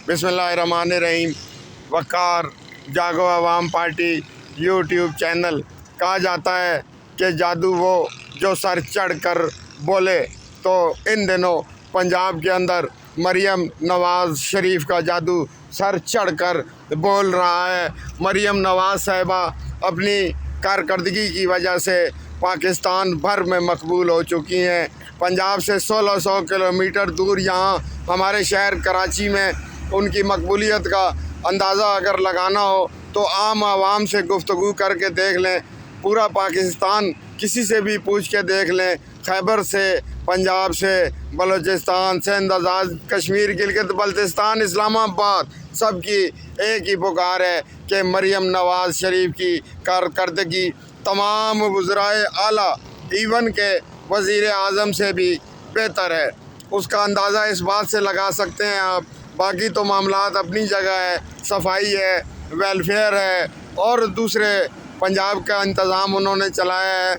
बिस्मिल्लाहिर्रहमानिर्रहीम। वक़ार जागो अवाम party YouTube channel. कहा जाता है कि जादू वो जो सर चढ़ कर बोले, तो इन दिनों पंजाब के अंदर मरियम नवाज़ शरीफ का जादू सर चढ़ कर बोल रहा है। मरियम नवाज़ साहिबा अपनी कारकर्दगी की वजह से पाकिस्तान भर में मकबूल हो चुकी हैं। पंजाब से 1600 किलोमीटर दूर यहाँ हमारे शहर कराची में उनकी मकबूलियत का अंदाज़ा अगर लगाना हो तो आम आवाम से गुफ्तगू करके देख लें। पूरा पाकिस्तान किसी से भी पूछ के देख लें, खैबर से, पंजाब से, बलूचिस्तान, सिंध, आज़ाद कश्मीर, गिलगित बल्तिस्तान, इस्लामाबाद, सब की एक ही पुकार है कि मरियम नवाज़ शरीफ की कारकर्दगी तमाम वज़राए आला इवन के वज़ीर आज़म से भी बेहतर है। उसका अंदाज़ा इस बात से लगा सकते हैं आप। बाकी तो मामलात अपनी जगह है, सफाई है, वेलफेयर है और दूसरे पंजाब का इंतज़ाम उन्होंने चलाया है,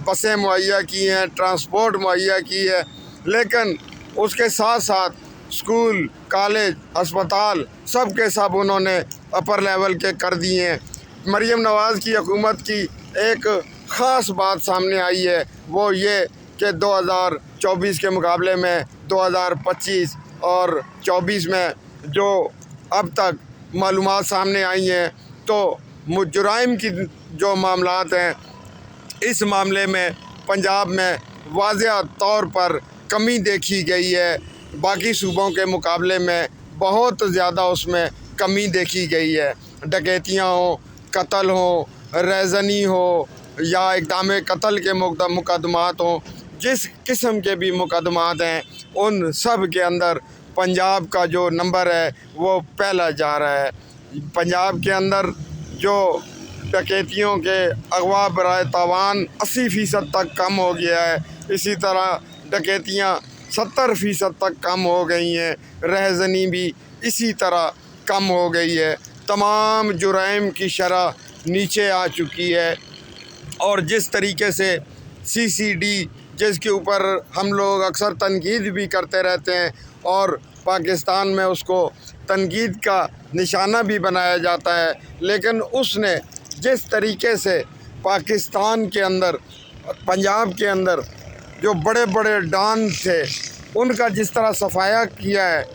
बसें मुहैया की हैं, ट्रांसपोर्ट मुहैया की है, लेकिन उसके साथ साथ स्कूल, कॉलेज, अस्पताल सब के सब उन्होंने अपर लेवल के कर दिए हैं। मरियम नवाज़ की हुकूमत की एक ख़ास बात सामने आई है, वो ये कि 2024 के मुकाबले में 2025 और 24 में जो अब तक मालूमात सामने आई हैं, तो जुराइम की जो मामलात हैं, इस मामले में पंजाब में वाज़ेह तौर पर कमी देखी गई है। बाकी सूबों के मुकाबले में बहुत ज़्यादा उसमें कमी देखी गई है। डकैतियाँ हो, कत्ल हो, रेज़नी हो या इक़दाम कत्ल के मुकदमात हों, जिस किस्म के भी मुकदमात हैं, उन सब के अंदर पंजाब का जो नंबर है वो पहला जा रहा है। पंजाब के अंदर जो डकैतियों के अगवा बराए तावान 80% तक कम हो गया है। इसी तरह डकैतियाँ 70% तक कम हो गई हैं। रहज़नी भी इसी तरह कम हो गई है। तमाम जुराइम की शरह नीचे आ चुकी है। और जिस तरीके से CCD, जिसके ऊपर हम लोग अक्सर तनकीद भी करते रहते हैं और पाकिस्तान में उसको तनकीद का निशाना भी बनाया जाता है, लेकिन उसने जिस तरीके से पाकिस्तान के अंदर, पंजाब के अंदर जो बड़े बड़े डॉन थे उनका जिस तरह सफाया किया है,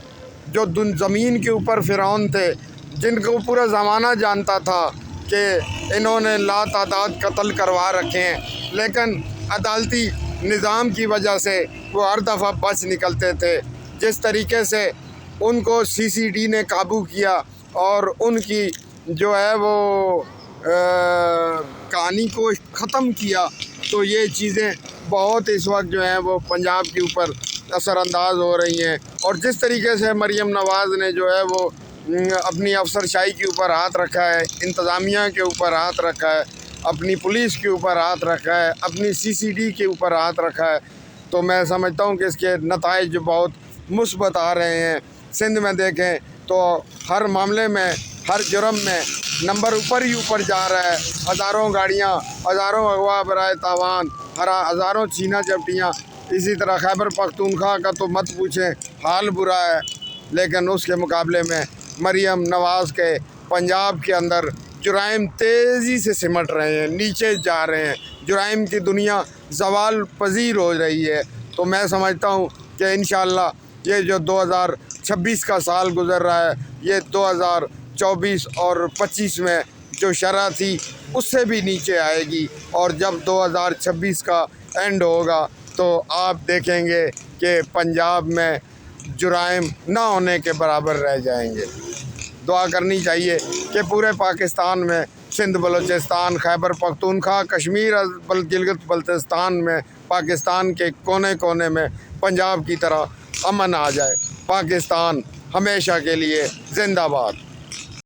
जो ज़मीन के ऊपर फ़िरौन थे, जिनको पूरा ज़माना जानता था कि इन्होंने लातादाद कत्ल करवा रखे हैं, लेकिन अदालती निज़ाम की वजह से वो हर दफ़ा बच निकलते थे। जिस तरीके से उनको CCD ने काबू किया और उनकी जो है वो कहानी को ख़त्म किया, तो ये चीज़ें बहुत इस वक्त जो हैं वो पंजाब के ऊपर असरअंदाज हो रही हैं। और जिस तरीके से मरियम नवाज़ ने जो है वो अपनी अफसरशाही के ऊपर हाथ रखा है, इंतज़ामिया के ऊपर हाथ रखा है, अपनी पुलिस के ऊपर हाथ रखा है, अपनी CCD के ऊपर हाथ रखा है, तो मैं समझता हूँ कि इसके नताइज बहुत मुस्बत आ रहे हैं। सिंध में देखें तो हर मामले में, हर जुर्म में नंबर ऊपर ही ऊपर जा रहा है। हज़ारों गाड़ियाँ, हज़ारों अगवा बराए तावान, हज़ारों छीना झपटियाँ। इसी तरह खैबर पख्तूनख्वा का तो मत पूछें, हाल बुरा है। लेकिन उसके मुकाबले में मरियम नवाज़ के पंजाब के अंदर जुराइम तेज़ी से सिमट रहे हैं, नीचे जा रहे हैं, जुराइम की दुनिया ज़वाल पज़ीर हो रही है। तो मैं समझता हूँ कि इंशाअल्लाह ये जो 2026 का साल गुज़र रहा है, ये 2024 और 25 में जो शरह थी उससे भी नीचे आएगी। और जब 2026 का एंड होगा तो आप देखेंगे कि पंजाब में जुराइम ना होने के बराबर रह जाएंगे। दुआ करनी चाहिए कि पूरे पाकिस्तान में, सिंध, बलूचिस्तान, खैबर पख्तूनख्वा, कश्मीर, गिलगित बल्तिस्तान में, पाकिस्तान के कोने कोने में पंजाब की तरह अमन आ जाए। पाकिस्तान हमेशा के लिए ज़िंदाबाद।